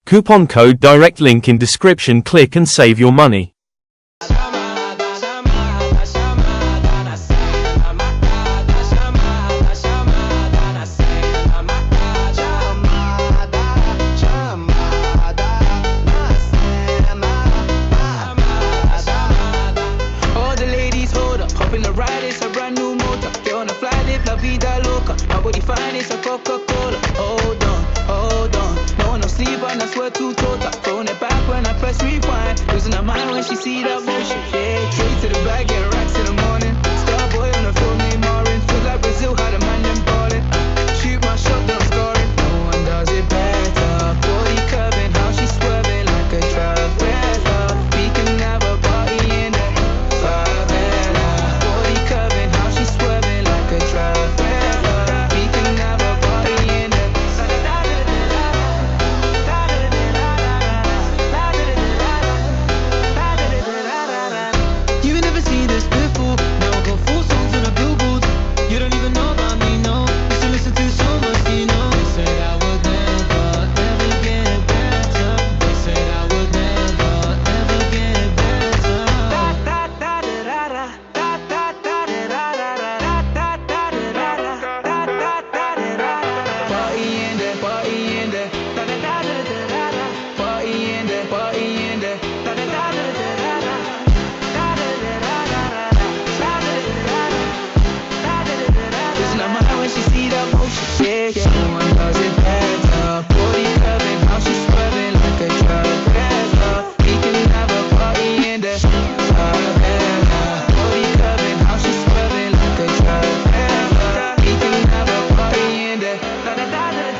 Coupon code direct link in description. Click and save your money. Nobody find it's a Coca-Cola. Hold on. No one no sleep and I swear to total. Throwing it back when I press rewind. Losing her mind when she see that motion. Yeah, straight to the bag, get racks in the morning. Starboy on the film named Marin. Feel like Brazil had a man them ballin'. Shoot my shot, then I'm scoring. No one does it better. Body curving, how she swerving like a traveler. We can have a party in the favela. Body curving, how she swerving like a traveler. She see that motion, yeah. No one does it better.